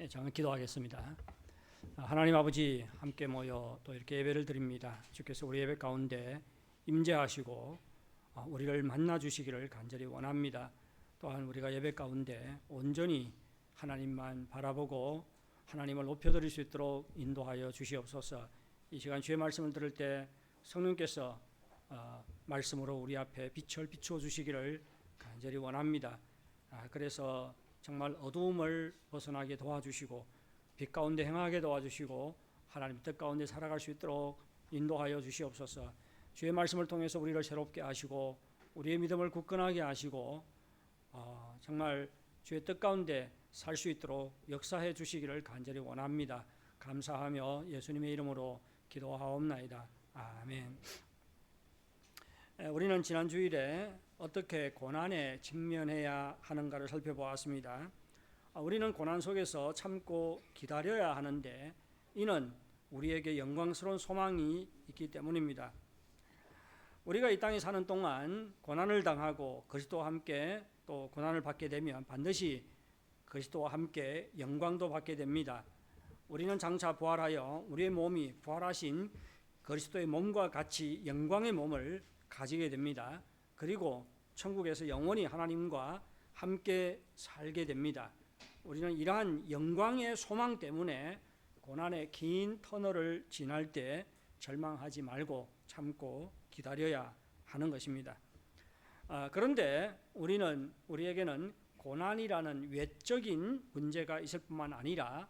저는 기도하겠습니다. 하나님 아버지, 함께 모여 또 이렇게 예배를 드립니다. 주께서 우리 예배 가운데 임재하시고 우리를 만나 주시기를 간절히 원합니다. 또한 우리가 예배 가운데 온전히 하나님만 바라보고 하나님을 높여드릴 수 있도록 인도하여 주시옵소서. 이 시간 주의 말씀을 들을 때 성령께서 말씀으로 우리 앞에 빛을 비추어 주시기를 간절히 원합니다. 그래서 정말 어두움을 벗어나게 도와주시고 빛 가운데 행하게 도와주시고 하나님 뜻 가운데 살아갈 수 있도록 인도하여 주시옵소서. 주의 말씀을 통해서 우리를 새롭게 하시고 우리의 믿음을 굳건하게 하시고 정말 주의 뜻 가운데 살 수 있도록 역사해 주시기를 간절히 원합니다. 감사하며 예수님의 이름으로 기도하옵나이다. 아멘. 우리는 지난 주일에 어떻게 고난에 직면해야 하는가를 살펴보았습니다. 우리는 고난 속에서 참고 기다려야 하는데 이는 우리에게 영광스러운 소망이 있기 때문입니다. 우리가 이 땅에 사는 동안 고난을 당하고 그리스도와 함께 또 고난을 받게 되면 반드시 그리스도와 함께 영광도 받게 됩니다. 우리는 장차 부활하여 우리의 몸이 부활하신 그리스도의 몸과 같이 영광의 몸을 가지게 됩니다. 그리고 천국에서 영원히 하나님과 함께 살게 됩니다. 우리는 이러한 영광의 소망 때문에 고난의 긴 터널을 지날 때 절망하지 말고 참고 기다려야 하는 것입니다. 그런데 우리에게는 고난이라는 외적인 문제가 있을 뿐만 아니라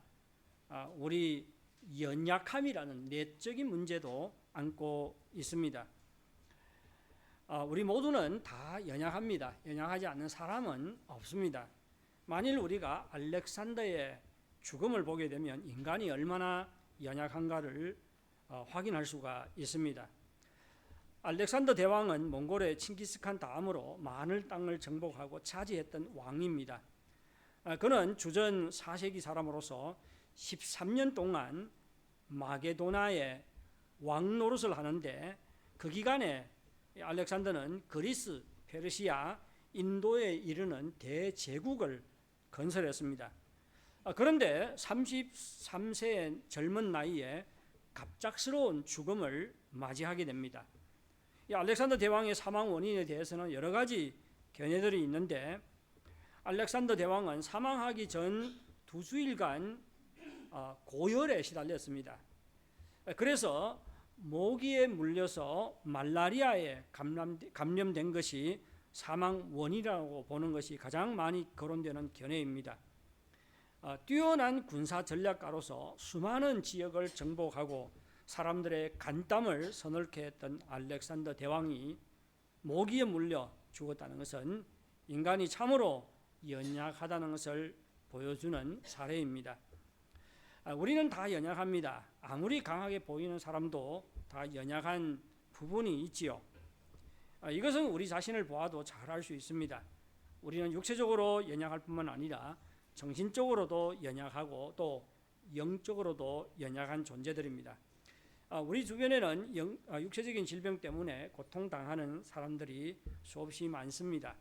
우리 연약함이라는 내적인 문제도 안고 있습니다. 우리 모두는 다 연약합니다. 연약하지 않는 사람은 없습니다. 만일 우리가 알렉산더의 죽음을 보게 되면 인간이 얼마나 연약한가를 확인할 수가 있습니다. 알렉산더 대왕은 몽골의 칭기스칸 다음으로 많은 땅을 정복하고 차지했던 왕입니다. 그는 주전 4세기 사람으로서 13년 동안 마게도나의 왕 노릇을 하는데 그 기간에 알렉산더는 그리스, 페르시아, 인도에 이르는 대제국을 건설했습니다. 그런데 33세의 젊은 나이에 갑작스러운 죽음을 맞이하게 됩니다. 이 알렉산더 대왕의 사망 원인에 대해서는 여러 가지 견해들이 있는데 알렉산더 대왕은 사망하기 전 2주일간 고열에 시달렸습니다. 그래서 모기에 물려서 말라리아에 감염된 것이 사망 원인이라고 보는 것이 가장 많이 거론되는 견해입니다. 뛰어난 군사 전략가로서 수많은 지역을 정복하고 사람들의 간땀을 서늘케 했던 알렉산더 대왕이 모기에 물려 죽었다는 것은 인간이 참으로 연약하다는 것을 보여주는 사례입니다. 우리는 다 연약합니다. 아무리 강하게 보이는 사람도 다 연약한 부분이 있지요. 이것은 우리 자신을 보아도 잘 알 수 있습니다. 우리는 육체적으로 연약할 뿐만 아니라 정신적으로도 연약하고 또 영적으로도 연약한 존재들입니다. 우리 주변에는 육체적인 질병 때문에 고통당하는 사람들이 수없이 많습니다.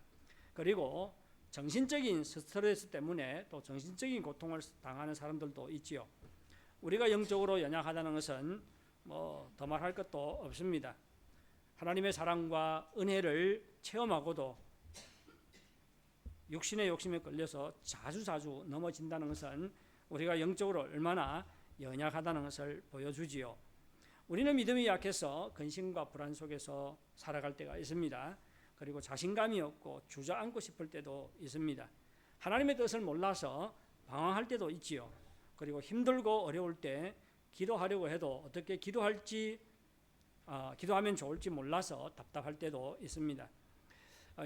그리고 정신적인 스트레스 때문에 또 정신적인 고통을 당하는 사람들도 있지요. 우리가 영적으로 연약하다는 것은 더 말할 것도 없습니다. 하나님의 사랑과 은혜를 체험하고도 육신의 욕심에 끌려서 자주 넘어진다는 것은 우리가 영적으로 얼마나 연약하다는 것을 보여주지요. 우리는 믿음이 약해서 근심과 불안 속에서 살아갈 때가 있습니다. 그리고 자신감이 없고 주저앉고 싶을 때도 있습니다. 하나님의 뜻을 몰라서 방황할 때도 있지요. 그리고 힘들고 어려울 때 기도하려고 해도 어떻게 기도하면 좋을지 몰라서 답답할 때도 있습니다.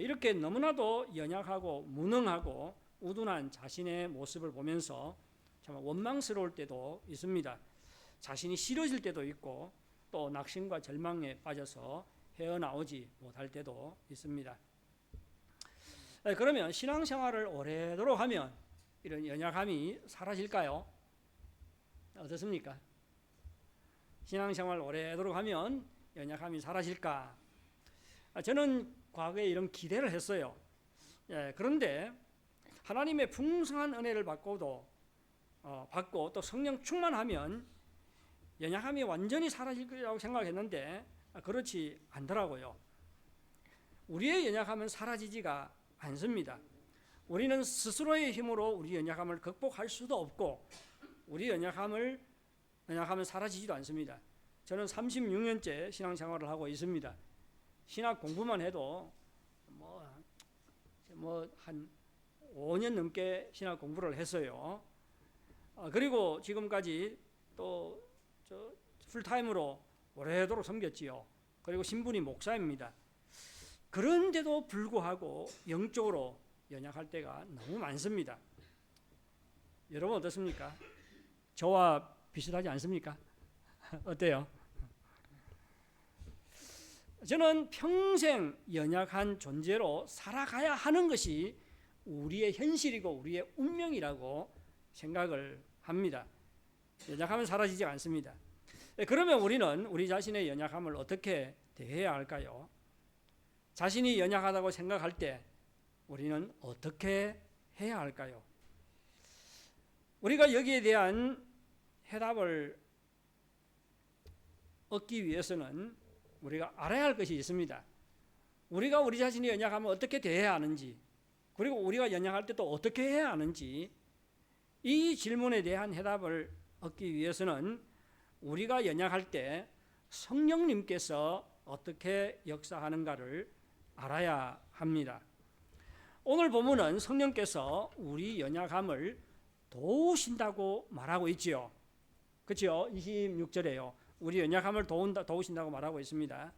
이렇게 너무나도 연약하고 무능하고 우둔한 자신의 모습을 보면서 정말 원망스러울 때도 있습니다. 자신이 싫어질 때도 있고 또 낙심과 절망에 빠져서 헤어나오지 못할 때도 있습니다. 그러면 신앙생활을 오래도록 하면 이런 연약함이 사라질까요? 어떻습니까? 신앙생활 오래도록 하면 연약함이 사라질까? 저는 과거에 이런 기대를 했어요. 그런데 하나님의 풍성한 은혜를 받고도 받고 또 성령 충만하면 연약함이 완전히 사라질 거라고 생각했는데 그렇지 않더라고요. 우리의 연약함은 사라지지가 않습니다. 우리는 스스로의 힘으로 우리 연약함을 극복할 수도 없고 우리 연약함은 사라지지도 않습니다. 저는 36년째 신앙생활을 하고 있습니다. 신학 공부만 해도 한 5년 넘게 신학 공부를 했어요. 그리고 지금까지 또 풀타임으로 오래도록 섬겼지요. 그리고 신분이 목사입니다. 그런데도 불구하고 영적으로 연약할 때가 너무 많습니다. 여러분 어떻습니까? 저와 비슷하지 않습니까? 어때요? 저는 평생 연약한 존재로 살아가야 하는 것이 우리의 현실이고 우리의 운명이라고 생각을 합니다. 연약함은 사라지지 않습니다. 그러면 우리는 우리 자신의 연약함을 어떻게 대해야 할까요? 자신이 연약하다고 생각할 때 우리는 어떻게 해야 할까요? 우리가 여기에 대한 해답을 얻기 위해서는 우리가 알아야 할 것이 있습니다. 우리가 우리 자신이 연약하면 어떻게 대해야 하는지, 그리고 우리가 연약할 때 또 어떻게 해야 하는지, 이 질문에 대한 해답을 얻기 위해서는 우리가 연약할 때 성령님께서 어떻게 역사하는가를 알아야 합니다. 오늘 본문은 성령께서 우리 연약함을 도우신다고 말하고 있지요. 그렇죠? 26절에요. 우리 연약함을 도우신다고 말하고 있습니다.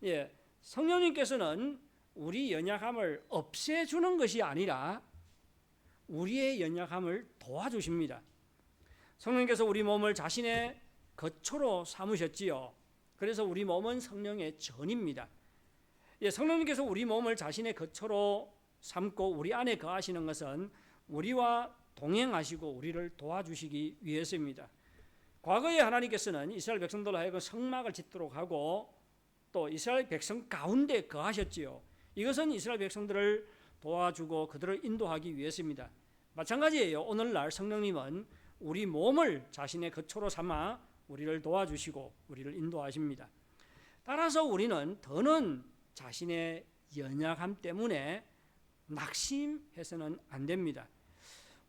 예, 성령님께서는 우리 연약함을 없애주는 것이 아니라 우리의 연약함을 도와주십니다. 성령님께서 우리 몸을 자신의 거처로 삼으셨지요. 그래서 우리 몸은 성령의 전입니다. 예, 성령님께서 우리 몸을 자신의 거처로 삼고 우리 안에 거하시는 것은 우리와 동행하시고 우리를 도와주시기 위해서입니다. 과거에 하나님께서는 이스라엘 백성들로 하여금 성막을 짓도록 하고 또 이스라엘 백성 가운데 거하셨지요. 이것은 이스라엘 백성들을 도와주고 그들을 인도하기 위해서입니다. 마찬가지예요. 오늘날 성령님은 우리 몸을 자신의 거처로 삼아 우리를 도와주시고 우리를 인도하십니다. 따라서 우리는 더는 자신의 연약함 때문에 낙심해서는 안 됩니다.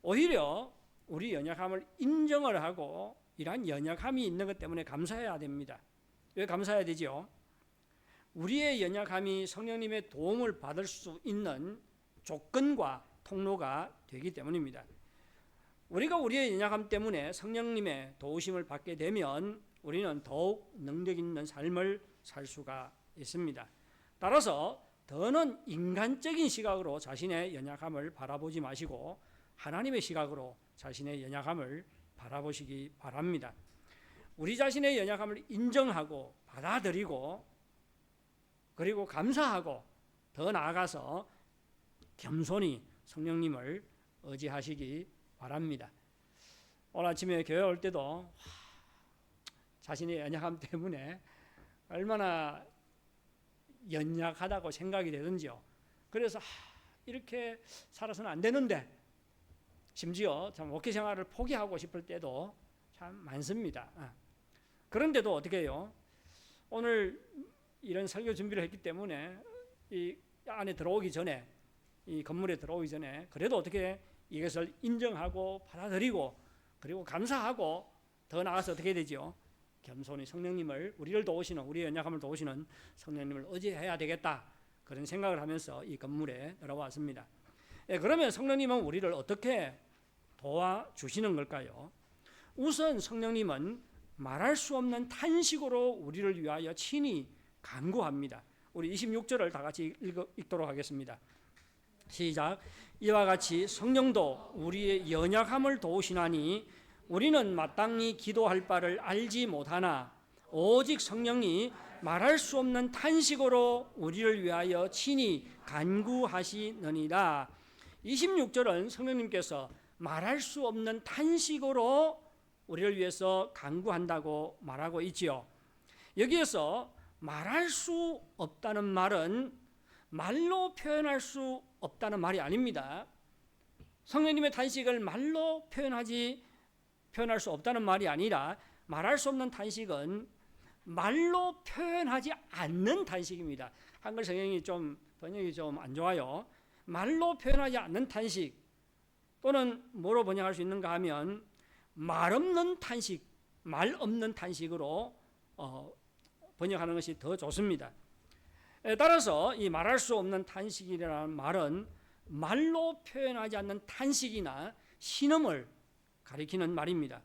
오히려 우리 연약함을 인정을 하고 이러한 연약함이 있는 것 때문에 감사해야 됩니다. 왜 감사해야 되죠? 우리의 연약함이 성령님의 도움을 받을 수 있는 조건과 통로가 되기 때문입니다. 우리가 우리의 연약함 때문에 성령님의 도우심을 받게 되면 우리는 더욱 능력 있는 삶을 살 수가 있습니다. 따라서 더는 인간적인 시각으로 자신의 연약함을 바라보지 마시고 하나님의 시각으로 자신의 연약함을 바라보시기 바랍니다. 우리 자신의 연약함을 인정하고 받아들이고 그리고 감사하고 더 나아가서 겸손히 성령님을 의지하시기 바랍니다. 오늘 아침에 교회 올 때도 자신의 연약함 때문에 얼마나 연약하다고 생각이 되는지요. 그래서 이렇게 살아서는 안 되는데 심지어 참 목회 생활을 포기하고 싶을 때도 참 많습니다. 그런데도 어떻게 해요? 오늘 이런 설교 준비를 했기 때문에 이 안에 들어오기 전에 이 건물에 들어오기 전에 그래도 어떻게 이것을 인정하고 받아들이고 그리고 감사하고 더 나아가서 어떻게 되죠? 겸손히 성령님을 우리를 도우시는 우리의 연약함을 도우시는 성령님을 의지해야 되겠다 그런 생각을 하면서 이 건물에 들어왔습니다. 그러면 성령님은 우리를 어떻게 도와주시는 걸까요? 우선 성령님은 말할 수 없는 탄식으로 우리를 위하여 친히 간구합니다. 우리 26절을 다 같이 읽도록 하겠습니다. 시작. 이와 같이 성령도 우리의 연약함을 도우시나니 우리는 마땅히 기도할 바를 알지 못하나 오직 성령이 말할 수 없는 탄식으로 우리를 위하여 친히 간구하시느니라. 26절은 성령님께서 말할 수 없는 탄식으로 우리를 위해서 간구한다고 말하고 있지요. 여기에서 말할 수 없다는 말은 말로 표현할 수 없다는 말이 아닙니다. 성령님의 탄식을 말로 표현하지 표현할 수 없다는 말이 아니라 말할 수 없는 탄식은 말로 표현하지 않는 탄식입니다. 한글 성경이 좀 번역이 좀 안 좋아요. 말로 표현하지 않는 탄식 또는 뭐로 번역할 수 있는가 하면 말 없는 탄식, 말 없는 탄식으로 번역하는 것이 더 좋습니다. 따라서 이 말할 수 없는 탄식이라는 말은 말로 표현하지 않는 탄식이나 신음을 가리키는 말입니다.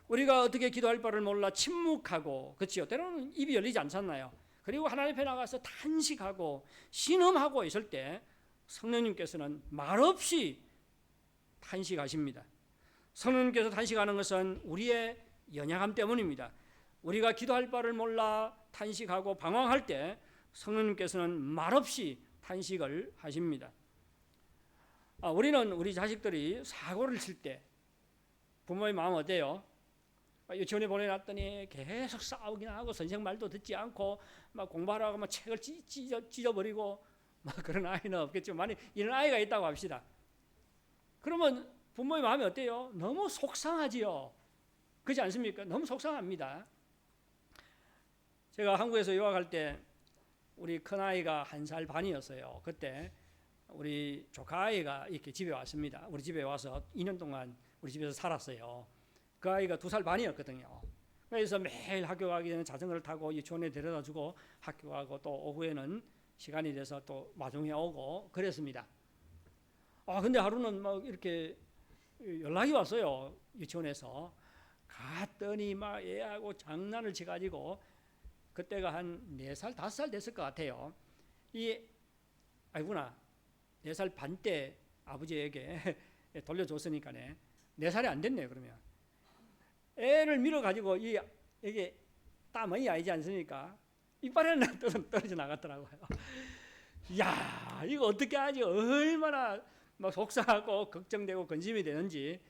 우리가 어떻게 기도할 바를 몰라 침묵하고, 그렇죠? 때로는 입이 열리지 않잖아요. 그리고 하나님 앞에 나가서 탄식하고 신음하고 있을 때 성령님께서는 말없이 탄식하십니다. 성령님께서 탄식하는 것은 우리의 연약함 때문입니다. 우리가 기도할 바를 몰라 탄식하고 방황할 때 성령님께서는 말없이 탄식을 하십니다. 우리는 우리 자식들이 사고를 칠 때 부모의 마음 어때요? 유치원에 보내놨더니 계속 싸우긴 하고 선생 말도 듣지 않고 막 공부하라고 막 책을 찢어버리고 막 그런 아이는 없겠지만 만약 이런 아이가 있다고 합시다. 그러면 부모의 마음이 어때요? 너무 속상하지요. 그렇지 않습니까? 너무 속상합니다. 제가 한국에서 유학할 때 우리 큰아이가 1살 반이었어요. 그때 우리 조카아이가 이렇게 집에 왔습니다. 우리 집에 와서 2년 동안 우리 집에서 살았어요. 그 아이가 2살 반이었거든요. 그래서 매일 학교 가기 전에 자전거를 타고 유치원에 데려다주고 학교 가고 또 오후에는 시간이 돼서 또 마중에 오고 그랬습니다. 근데 하루는 막 이렇게 연락이 왔어요. 유치원에서. 갔더니 막 애하고 장난을 치가지고 그때가 한 4살, 5살 됐을 것 같아요. 아이구나. 4살 반 때 아버지에게 돌려줬으니까네. 4살이 안 됐네요, 그러면. 애를 밀어가지고 이게 땀이 아니지 않습니까? 이빨에는 떨어져 나갔더라고요. 야, 이거 어떻게 하지? 얼마나 막 속상하고 걱정되고 근심이 되는지.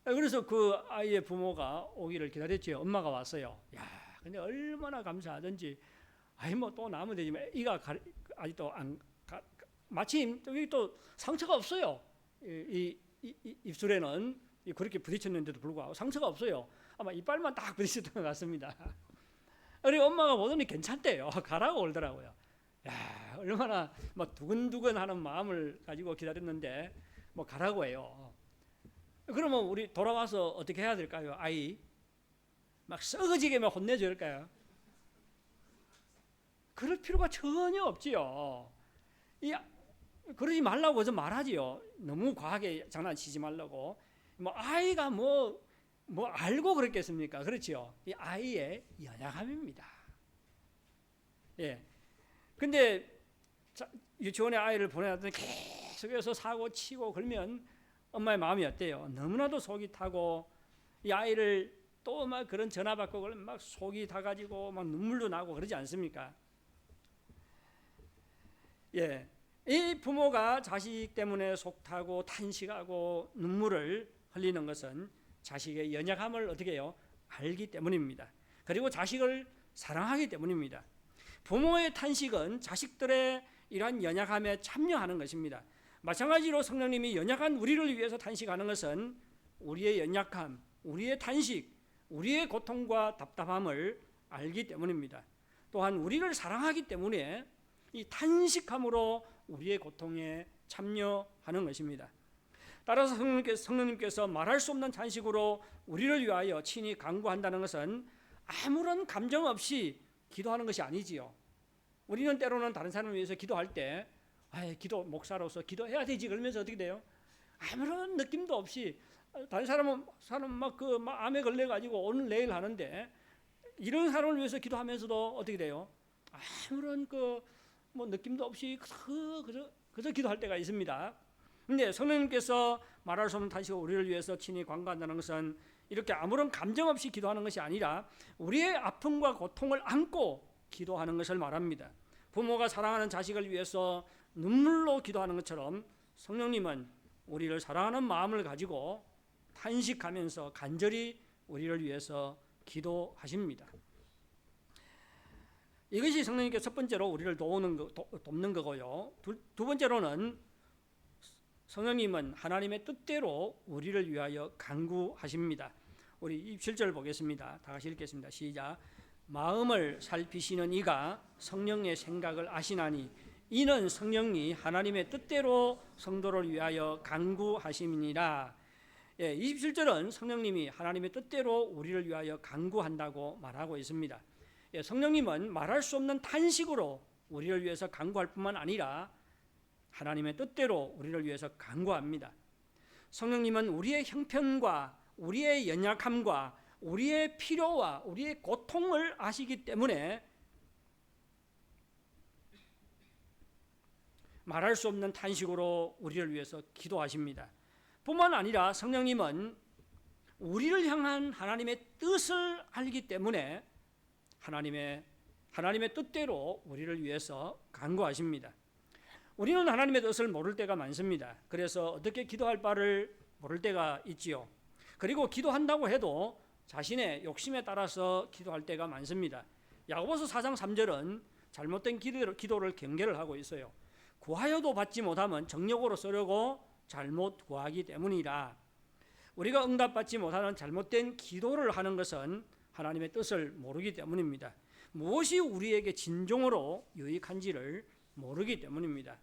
그래서 그 아이의 부모가 오기를 기다렸죠. 엄마가 왔어요. 야, 근데 얼마나 감사하든지. 뭐 또 나면 되지만 이가 아직도 마침 여기 또 상처가 없어요. 입술에는 그렇게 부딪혔는데도 불구하고 상처가 없어요. 아마 이빨만 딱 부딪혔던 것 같습니다. 그리고 엄마가 보더니 괜찮대요. 가라고 그러더라고요. 야, 얼마나 막 두근두근하는 마음을 가지고 기다렸는데 뭐 가라고 해요. 그러면 우리 돌아와서 어떻게 해야 될까요? 아이 막 썩어지게 막 혼내줘야 될까요? 그럴 필요가 전혀 없지요. 그러지 말라고 좀 말하지요. 너무 과하게 장난치지 말라고. 뭐 아이가 뭐 알고 그랬겠습니까? 그렇지요. 이 아이의 연약함입니다. 예. 근데 유치원에 아이를 보내놨더니 계속해서 사고 치고 그러면 엄마의 마음이 어때요? 너무나도 속이 타고 이 아이를 또 막 그런 전화 받고 그러면 막 속이 타가지고 막 눈물도 나고 그러지 않습니까? 예. 이 부모가 자식 때문에 속타고 탄식하고 눈물을 흘리는 것은 자식의 연약함을 어떻게 해요? 알기 때문입니다. 그리고 자식을 사랑하기 때문입니다. 부모의 탄식은 자식들의 이러한 연약함에 참여하는 것입니다. 마찬가지로 성령님이 연약한 우리를 위해서 탄식하는 것은 우리의 연약함, 우리의 탄식, 우리의 고통과 답답함을 알기 때문입니다. 또한 우리를 사랑하기 때문에 이 탄식함으로 우리의 고통에 참여하는 것입니다. 따라서 성령님께서 말할 수 없는 탄식으로 우리를 위하여 친히 간구한다는 것은 아무런 감정 없이 기도하는 것이 아니지요. 우리는 때로는 다른 사람을 위해서 기도할 때 기도 목사로서 기도해야 되지 그러면서 어떻게 돼요? 아무런 느낌도 없이 다른 사람 막 암에 걸려 가지고 오늘 내일 하는데 이런 사람을 위해서 기도하면서도 어떻게 돼요? 아무런 느낌도 없이 그저 기도할 때가 있습니다. 근데 성령님께서 말할 수 없는 탄식으로 우리를 위해서 친히 관가한다는 것은 이렇게 아무런 감정 없이 기도하는 것이 아니라 우리의 아픔과 고통을 안고 기도하는 것을 말합니다. 부모가 사랑하는 자식을 위해서 눈물로 기도하는 것처럼 성령님은 우리를 사랑하는 마음을 가지고 탄식하면서 간절히 우리를 위해서 기도하십니다. 이것이 성령님께서 첫 번째로 우리를 돕는 거고요. 두 번째로는 성령님은 하나님의 뜻대로 우리를 위하여 간구하십니다. 우리 27절 보겠습니다. 다 같이 읽겠습니다. 시작. 마음을 살피시는 이가 성령의 생각을 아시나니 이는 성령이 하나님의 뜻대로 성도를 위하여 간구하심이니라. 27절은 성령님이 하나님의 뜻대로 우리를 위하여 간구한다고 말하고 있습니다. 성령님은 말할 수 없는 탄식으로 우리를 위해서 간구할 뿐만 아니라 하나님의 뜻대로 우리를 위해서 간구합니다. 성령님은 우리의 형편과 우리의 연약함과 우리의 필요와 우리의 고통을 아시기 때문에 말할 수 없는 탄식으로 우리를 위해서 기도하십니다. 뿐만 아니라 성령님은 우리를 향한 하나님의 뜻을 알기 때문에 하나님의 뜻대로 우리를 위해서 간구하십니다. 우리는 하나님의 뜻을 모를 때가 많습니다. 그래서 어떻게 기도할 바를 모를 때가 있지요. 그리고 기도한다고 해도 자신의 욕심에 따라서 기도할 때가 많습니다. 야고보서 4장 3절은 잘못된 기도를 경계를 하고 있어요. 구하여도 받지 못하면 정욕으로 쓰려고 잘못 구하기 때문이라. 우리가 응답받지 못하는 잘못된 기도를 하는 것은 하나님의 뜻을 모르기 때문입니다. 무엇이 우리에게 진정으로 유익한지를 모르기 때문입니다.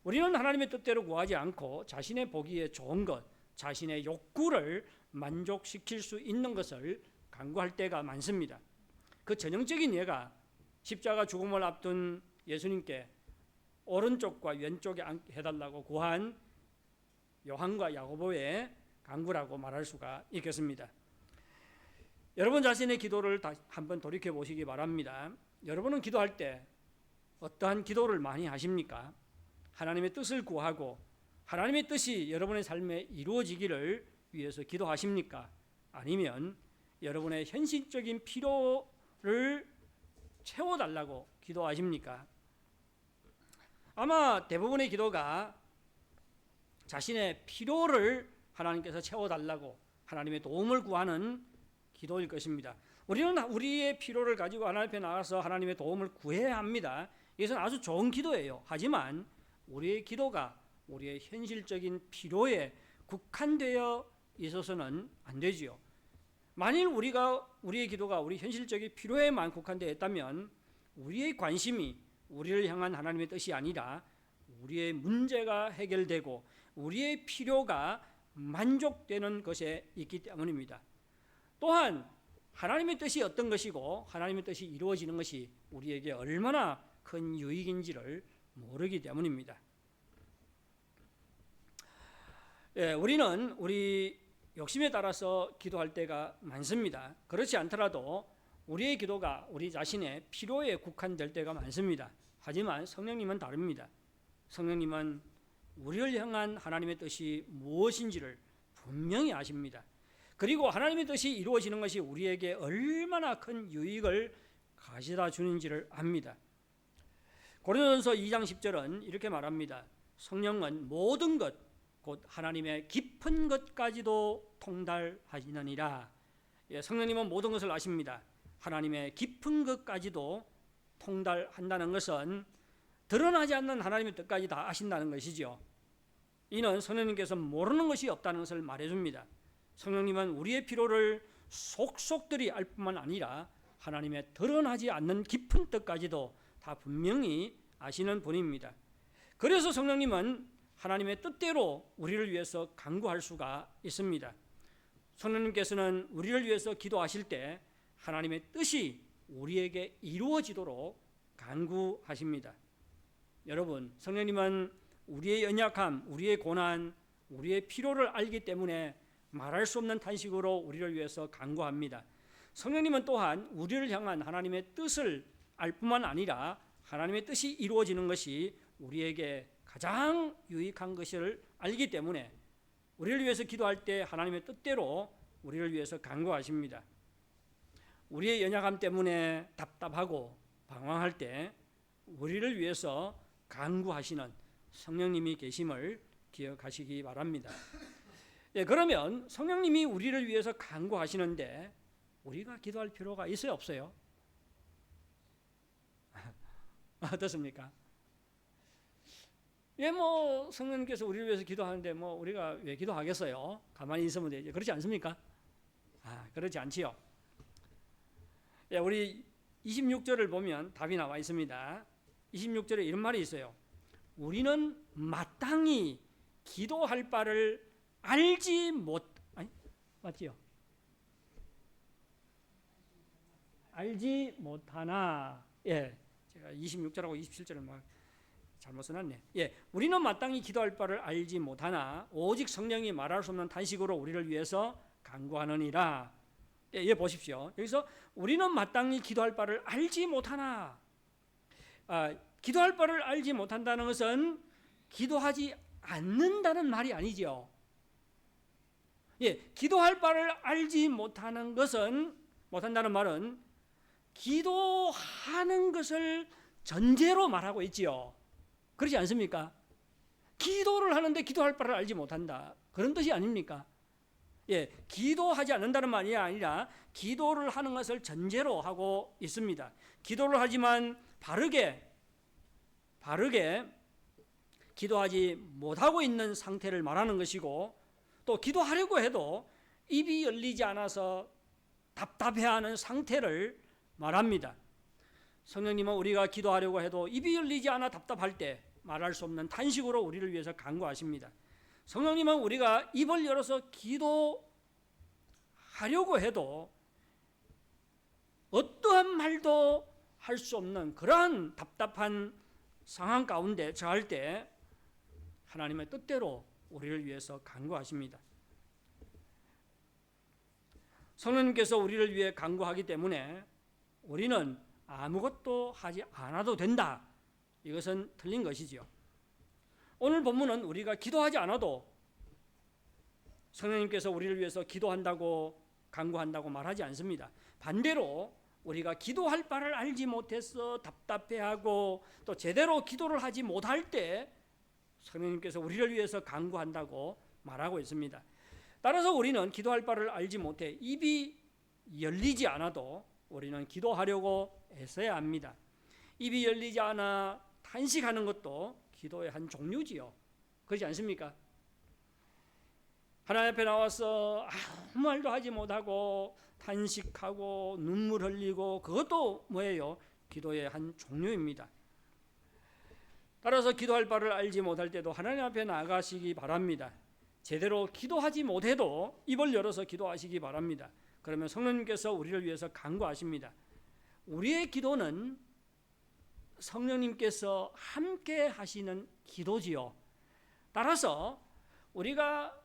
우리는 하나님의 뜻대로 구하지 않고 자신의 보기에 좋은 것, 자신의 욕구를 만족시킬 수 있는 것을 간구할 때가 많습니다. 그 전형적인 예가 십자가 죽음을 앞둔 예수님께 오른쪽과 왼쪽에 앉게 해달라고 구한 요한과 야고보의 간구라고 말할 수가 있겠습니다. 여러분 자신의 기도를 한번 돌이켜 보시기 바랍니다. 여러분은 기도할 때 어떠한 기도를 많이 하십니까? 하나님의 뜻을 구하고 하나님의 뜻이 여러분의 삶에 이루어지기를 위해서 기도하십니까? 아니면 여러분의 현실적인 필요를 채워달라고 기도하십니까? 아마 대부분의 기도가 자신의 필요를 하나님께서 채워달라고 하나님의 도움을 구하는 기도일 것입니다. 우리는 우리의 필요를 가지고 하나님 앞에 나가서 하나님의 도움을 구해야 합니다. 이것은 아주 좋은 기도예요. 하지만 우리의 기도가 우리의 현실적인 필요에 국한되어 있어서는 안 되지요. 만일 우리의 기도가 우리 현실적인 필요에만 국한되어 있다면 우리의 관심이 우리를 향한 하나님의 뜻이 아니라 우리의 문제가 해결되고 우리의 필요가 만족되는 것에 있기 때문입니다. 또한 하나님의 뜻이 어떤 것이고 하나님의 뜻이 이루어지는 것이 우리에게 얼마나 큰 유익인지를 모르기 때문입니다. 우리는 우리 욕심에 따라서 기도할 때가 많습니다. 그렇지 않더라도 우리의 기도가 우리 자신의 필요에 국한될 때가 많습니다. 하지만 성령님은 다릅니다. 성령님은 우리를 향한 하나님의 뜻이 무엇인지를 분명히 아십니다. 그리고 하나님의 뜻이 이루어지는 것이 우리에게 얼마나 큰 유익을 가져다 주는지를 압니다. 고린도전서 2장 10절은 이렇게 말합니다. 성령은 모든 것 곧 하나님의 깊은 것까지도 통달하시느니라. 성령님은 모든 것을 아십니다. 하나님의 깊은 것까지도 통달한다는 것은 드러나지 않는 하나님의 뜻까지 다 아신다는 것이죠. 이는 성령님께서 모르는 것이 없다는 것을 말해줍니다. 성령님은 우리의 필요를 속속들이 알 뿐만 아니라 하나님의 드러나지 않는 깊은 뜻까지도 다 분명히 아시는 분입니다. 그래서 성령님은 하나님의 뜻대로 우리를 위해서 간구할 수가 있습니다. 성령님께서는 우리를 위해서 기도하실 때 하나님의 뜻이 우리에게 이루어지도록 간구하십니다. 여러분, 성령님은 우리의 연약함, 우리의 고난, 우리의 필요를 알기 때문에 말할 수 없는 탄식으로 우리를 위해서 간구합니다. 성령님은 또한 우리를 향한 하나님의 뜻을 알 뿐만 아니라 하나님의 뜻이 이루어지는 것이 우리에게 가장 유익한 것을 알기 때문에 우리를 위해서 기도할 때 하나님의 뜻대로 우리를 위해서 간구하십니다. 우리의 연약함 때문에 답답하고 방황할 때 우리를 위해서 간구하시는 성령님이 계심을 기억하시기 바랍니다. 그러면 성령님이 우리를 위해서 간구하시는데 우리가 기도할 필요가 있어요, 없어요? 어떻습니까? 뭐 성령님께서 우리를 위해서 기도하는데 뭐 우리가 왜 기도하겠어요? 가만히 있으면 되죠. 그렇지 않습니까? 그렇지 않지요. 우리 26절을 보면 답이 나와 있습니다. 26절에 이런 말이 있어요. 우리는 마땅히 기도할 바를 알지 맞지요? 알지 못하나. 제가 26절하고 27절을 막 잘못 써놨네. 우리는 마땅히 기도할 바를 알지 못하나 오직 성령이 말할 수 없는 탄식으로 우리를 위해서 간구하느니라. 보십시오. 여기서 우리는 마땅히 기도할 바를 알지 못하나. 기도할 바를 알지 못한다는 것은 기도하지 않는다는 말이 아니죠. 기도할 바를 알지 못하는 것은, 못한다는 말은 기도하는 것을 전제로 말하고 있지요. 그렇지 않습니까? 기도를 하는데 기도할 바를 알지 못한다. 그런 뜻이 아닙니까? 기도하지 않는다는 말이 아니라 기도를 하는 것을 전제로 하고 있습니다. 기도를 하지만 바르게 기도하지 못하고 있는 상태를 말하는 것이고, 또 기도하려고 해도 입이 열리지 않아서 답답해하는 상태를 말합니다. 성령님은 우리가 기도하려고 해도 입이 열리지 않아 답답할 때 말할 수 없는 탄식으로 우리를 위해서 간구하십니다. 성령님은 우리가 입을 열어서 기도하려고 해도 어떠한 말도 할 수 없는 그러한 답답한 상황 가운데 처할 때 하나님의 뜻대로 우리를 위해서 간구하십니다. 성령님께서 우리를 위해 간구하기 때문에 우리는 아무것도 하지 않아도 된다. 이것은 틀린 것이지요. 오늘 본문은 우리가 기도하지 않아도 성령님께서 우리를 위해서 기도한다고 간구한다고 말하지 않습니다. 반대로 우리가 기도할 바를 알지 못해서 답답해하고 또 제대로 기도를 하지 못할 때 성령님께서 우리를 위해서 간구한다고 말하고 있습니다. 따라서 우리는 기도할 바를 알지 못해 입이 열리지 않아도 우리는 기도하려고 애써야 합니다. 입이 열리지 않아 탄식하는 것도 기도의 한 종류지요. 그렇지 않습니까? 하나님 앞에 나와서 아무 말도 하지 못하고 탄식하고 눈물 흘리고, 그것도 뭐예요? 기도의 한 종류입니다. 따라서 기도할 바를 알지 못할 때도 하나님 앞에 나가시기 바랍니다. 제대로 기도하지 못해도 입을 열어서 기도하시기 바랍니다. 그러면 성령님께서 우리를 위해서 간구하십니다. 우리의 기도는 성령님께서 함께 하시는 기도지요. 따라서 우리가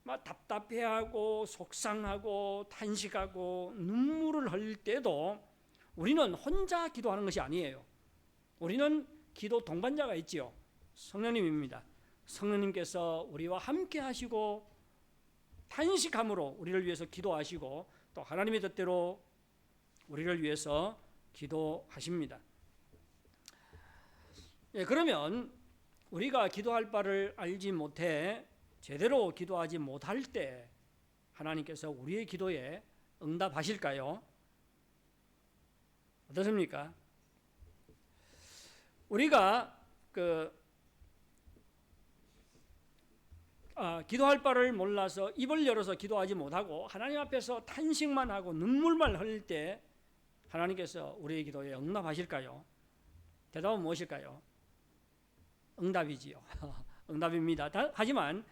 막 답답해하고 속상하고 탄식하고 눈물을 흘릴 때도 우리는 혼자 기도하는 것이 아니에요. 우리는 기도 동반자가 있지요. 성령님입니다. 성령님께서 우리와 함께 하시고 탄식함으로 우리를 위해서 기도하시고 또 하나님의 뜻대로 우리를 위해서 기도하십니다. 그러면 우리가 기도할 바를 알지 못해 제대로 기도하지 못할 때 하나님께서 우리의 기도에 응답하실까요? 어떻습니까? 우리가 기도할 바를 몰라서 입을 열어서 기도하지 못하고 하나님 앞에서 탄식만 하고 눈물만 흘릴 때 하나님께서 우리의 기도에 응답하실까요? 대답은 무엇일까요? 응답이지요. 응답입니다. 하지만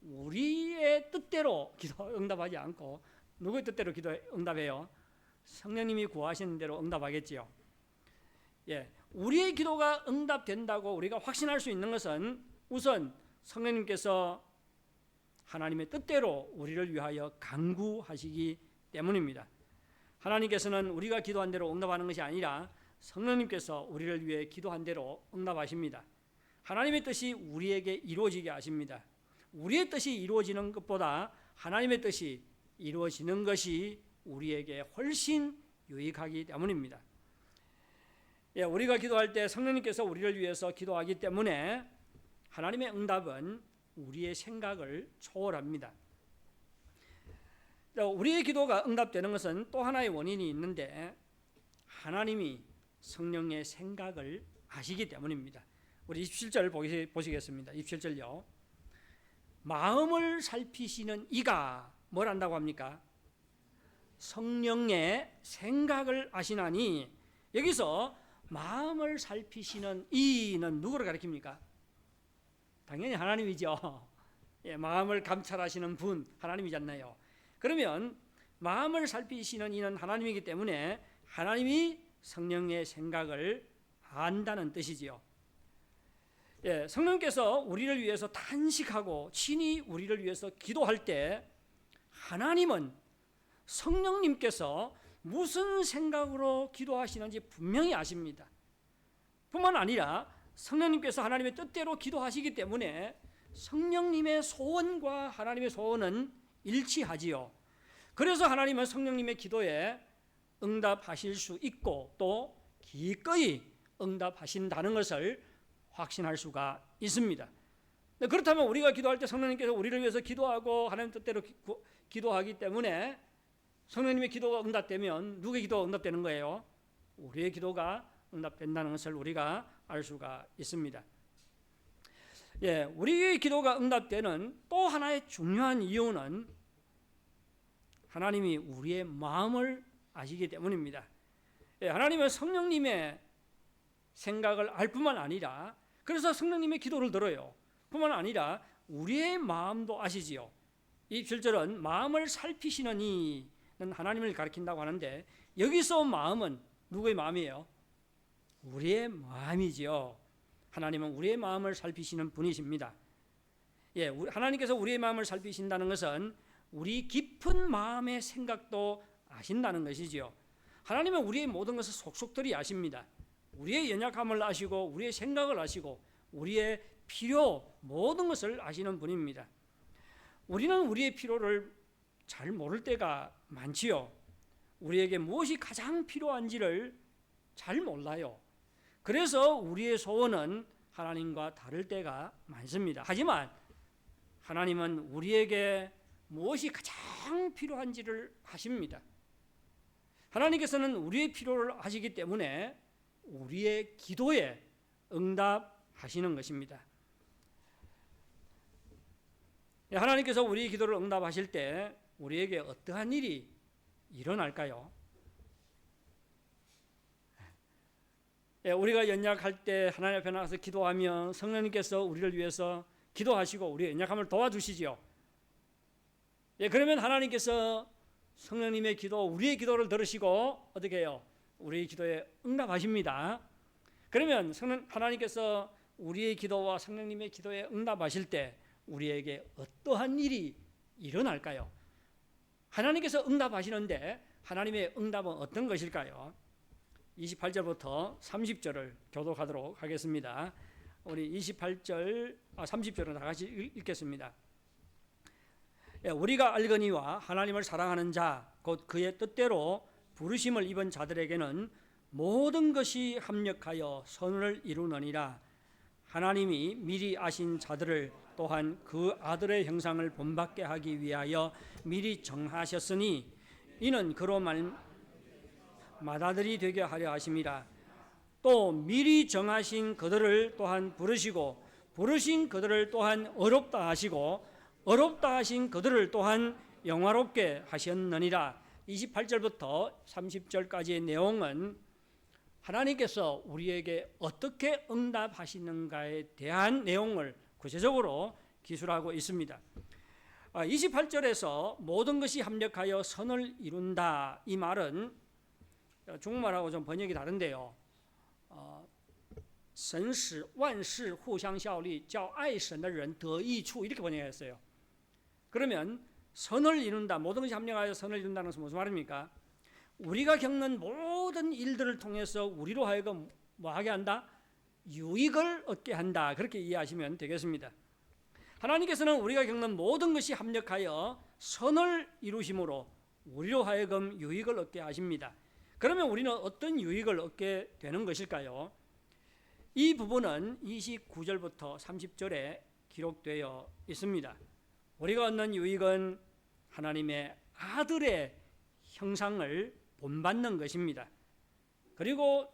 우리의 뜻대로 기도 응답하지 않고 누구의 뜻대로 기도 응답해요? 성령님이 구하시는 대로 응답하겠지요. 우리의 기도가 응답된다고 우리가 확신할 수 있는 것은 우선 성령님께서 하나님의 뜻대로 우리를 위하여 간구하시기 때문입니다. 하나님께서는 우리가 기도한 대로 응답하는 것이 아니라 성령님께서 우리를 위해 기도한 대로 응답하십니다. 하나님의 뜻이 우리에게 이루어지게 하십니다. 우리의 뜻이 이루어지는 것보다 하나님의 뜻이 이루어지는 것이 우리에게 훨씬 유익하기 때문입니다. 우리가 기도할 때 성령님께서 우리를 위해서 기도하기 때문에 하나님의 응답은 우리의 생각을 초월합니다. 우리의 기도가 응답되는 것은 또 하나의 원인이 있는데 하나님이 성령의 생각을 아시기 때문입니다. 우리 27절 보시겠습니다. 27절요. 마음을 살피시는 이가 뭘 안다고 합니까? 성령의 생각을 아시나니, 여기서 마음을 살피시는 이는 누구를 가리킵니까? 당연히 하나님이죠. 예, 마음을 감찰하시는 분 하나님이잖아요. 그러면 마음을 살피시는 이는 하나님이기 때문에 하나님이 성령의 생각을 안다는 뜻이지요. 예, 성령께서 우리를 위해서 탄식하고 친히 우리를 위해서 기도할 때 하나님은 성령님께서 무슨 생각으로 기도하시는지 분명히 아십니다. 뿐만 아니라 성령님께서 하나님의 뜻대로 기도하시기 때문에 성령님의 소원과 하나님의 소원은 일치하지요. 그래서 하나님은 성령님의 기도에 응답하실 수 있고 또 기꺼이 응답하신다는 것을 확신할 수가 있습니다. 그렇다면 우리가 기도할 때 성령님께서 우리를 위해서 기도하고 하나님 뜻대로 기도하기 때문에 성령님의 기도가 응답되면 누구의 기도가 응답되는 거예요? 우리의 기도가 응답된다는 것을 우리가 알 수가 있습니다. 예, 우리의 기도가 응답되는 또 하나의 중요한 이유는 하나님이 우리의 마음을 아시기 때문입니다. 예, 하나님은 성령님의 생각을 알 뿐만 아니라, 그래서 성령님의 기도를 들어요. 뿐만 아니라 우리의 마음도 아시지요. 이 7절은 마음을 살피시는 이는 하나님을 가리킨다고 하는데, 여기서 마음은 누구의 마음이에요? 우리의 마음이지요. 하나님은 우리의 마음을 살피시는 분이십니다. 예, 하나님께서 우리의 마음을 살피신다는 것은 우리 깊은 마음의 생각도 아신다는 것이지요. 하나님은 우리의 모든 것을 속속들이 아십니다. 우리의 연약함을 아시고 우리의 생각을 아시고 우리의 필요 모든 것을 아시는 분입니다. 우리는 우리의 필요를 잘 모를 때가 많지요. 우리에게 무엇이 가장 필요한지를 잘 몰라요. 그래서 우리의 소원은 하나님과 다를 때가 많습니다. 하지만 하나님은 우리에게 무엇이 가장 필요한지를 아십니다. 하나님께서는 우리의 필요를 아시기 때문에 우리의 기도에 응답하시는 것입니다. 하나님께서 우리의 기도를 응답하실 때 우리에게 어떠한 일이 일어날까요? 우리가 연약할 때 하나님 앞에 나가서 기도하면 성령님께서 우리를 위해서 기도하시고 우리의 연약함을 도와주시지요. 그러면 하나님께서 성령님의 기도, 우리의 기도를 들으시고 어떻게 해요? 우리의 기도에 응답하십니다. 그러면 하나님께서 우리의 기도와 성령님의 기도에 응답하실 때 우리에게 어떠한 일이 일어날까요? 하나님께서 응답하시는데 하나님의 응답은 어떤 것일까요? 28절부터 30절을 교독하도록 하겠습니다. 우리 30절은 다 같이 읽겠습니다. 우리가 알거니와 하나님을 사랑하는 자 곧 그의 뜻대로 부르심을 입은 자들에게는 모든 것이 합력하여 선을 이루느니라. 하나님이 미리 아신 자들을 또한 그 아들의 형상을 본받게 하기 위하여 미리 정하셨으니 이는 그로 맏아들이 되게 하려 하심이라. 또 미리 정하신 그들을 또한 부르시고 부르신 그들을 또한 어렵다 하시고 어렵다 하신 그들을 또한 영화롭게 하셨느니라. 28절부터 30절까지의 내용은 하나님께서 우리에게 어떻게 응답하시는가에 대한 내용을 구체적으로 기술하고 있습니다. 28절에서 모든 것이 합력하여 선을 이룬다, 이 말은 중국말하고 좀 번역이 다른데요. 神使万事互相效力叫爱神的人得益处, 이렇게 번역했어요. 그러면 선을 이룬다, 모든 것이 합력하여 선을 이룬다는 것은 무슨 말입니까? 우리가 겪는 모든 일들을 통해서 우리로 하여금 뭐하게 한다? 유익을 얻게 한다, 그렇게 이해하시면 되겠습니다. 하나님께서는 우리가 겪는 모든 것이 합력하여 선을 이루심으로 우리로 하여금 유익을 얻게 하십니다. 그러면 우리는 어떤 유익을 얻게 되는 것일까요? 이 부분은 29절부터 30절에 기록되어 있습니다. 우리가 얻는 유익은 하나님의 아들의 형상을 본받는 것입니다. 그리고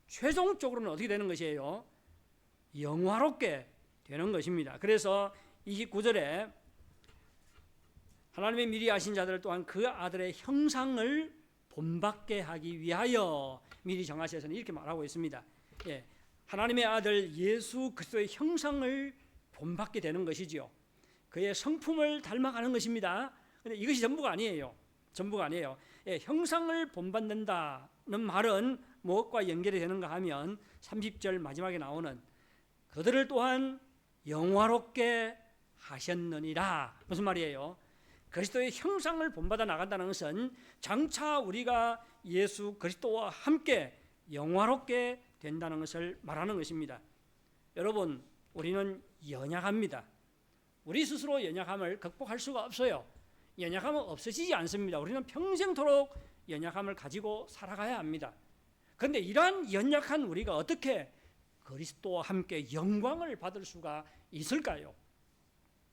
최종적으로는 어떻게 되는 것이에요? 영화롭게 되는 것입니다. 그래서 29절에 하나님의 미리 아신 자들 또한 그 아들의 형상을 본받게 하기 위하여 미리 정하셔서는 이렇게 말하고 있습니다. 예, 하나님의 아들 예수 그리스도의 형상을 본받게 되는 것이지요. 그의 성품을 닮아가는 것입니다. 근데 이것이 전부가 아니에요. 전부가 아니에요. 예, 형상을 본받는다는 말은 무엇과 연결이 되는가 하면 30절 마지막에 나오는 그들을 또한 영화롭게 하셨느니라. 무슨 말이에요? 그리스도의 형상을 본받아 나간다는 것은 장차 우리가 예수 그리스도와 함께 영화롭게 된다는 것을 말하는 것입니다. 여러분, 우리는 연약합니다. 우리 스스로 연약함을 극복할 수가 없어요. 연약함은 없어지지 않습니다. 우리는 평생토록 연약함을 가지고 살아가야 합니다. 그런데 이러한 연약한 우리가 어떻게 그리스도와 함께 영광을 받을 수가 있을까요?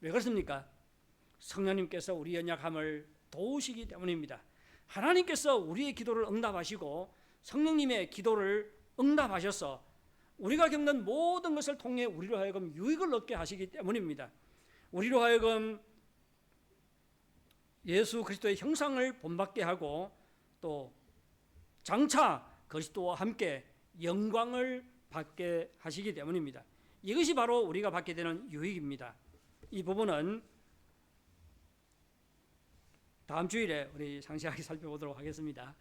왜 그렇습니까? 성령님께서 우리 연약함을 도우시기 때문입니다. 하나님께서 우리의 기도를 응답하시고 성령님의 기도를 응답하셔서 우리가 겪는 모든 것을 통해 우리로 하여금 유익을 얻게 하시기 때문입니다. 우리로 하여금 예수 그리스도의 형상을 본받게 하고 또 장차 그리스도와 함께 영광을 받게 하시기 때문입니다. 이것이 바로 우리가 받게 되는 유익입니다. 이 부분은 다음 주일에 우리 상세하게 살펴보도록 하겠습니다.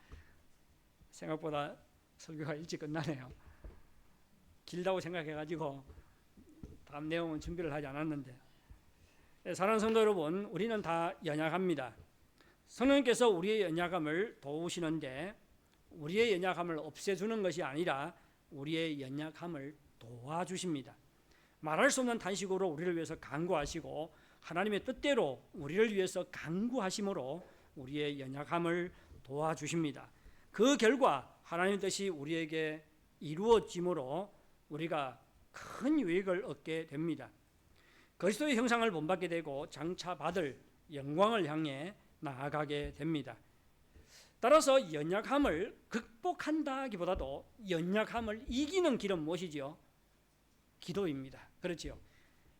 생각보다 설교가 일찍 끝나네요. 길다고 생각해가지고 다음 내용은 준비를 하지 않았는데, 사랑하는 성도 여러분, 우리는 다 연약합니다. 성령님께서 우리의 연약함을 도우시는데 우리의 연약함을 없애주는 것이 아니라 우리의 연약함을 도와주십니다. 말할 수 없는 탄식으로 우리를 위해서 간구하시고 하나님의 뜻대로 우리를 위해서 간구하심으로 우리의 연약함을 도와주십니다. 그 결과 하나님의 뜻이 우리에게 이루어짐으로 우리가 큰 유익을 얻게 됩니다. 그리스도의 형상을 본받게 되고 장차 받을 영광을 향해 나아가게 됩니다. 따라서 연약함을 극복한다기보다도 연약함을 이기는 길은 무엇이지요? 기도입니다. 그렇지요.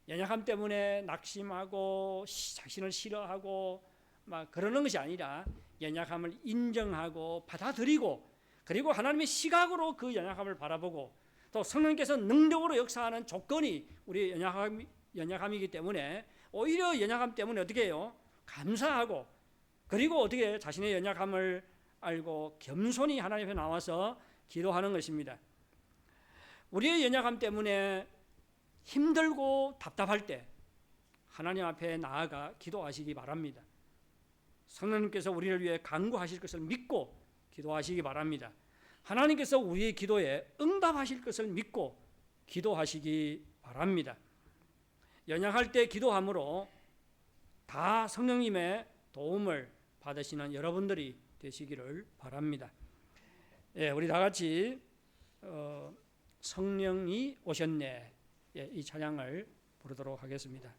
연약함 때문에 낙심하고 자신을 싫어하고 막 그러는 것이 아니라 연약함을 인정하고 받아들이고 그리고 하나님의 시각으로 그 연약함을 바라보고 또 성령께서 능력으로 역사하는 조건이 우리의 연약함이기 때문에 오히려 연약함 때문에 어떻게 해요? 감사하고 그리고 어떻게 자신의 연약함을 알고 겸손히 하나님 앞에 나와서 기도하는 것입니다. 우리의 연약함 때문에 힘들고 답답할 때 하나님 앞에 나아가 기도하시기 바랍니다. 성령님께서 우리를 위해 간구하실 것을 믿고 기도하시기 바랍니다. 하나님께서 우리의 기도에 응답하실 것을 믿고 기도하시기 바랍니다. 연약할 때 기도함으로 다 성령님의 도움을 받으시는 여러분들이 되시기를 바랍니다. 예, 우리 다 같이 성령이 오셨네, 이 찬양을 부르도록 하겠습니다.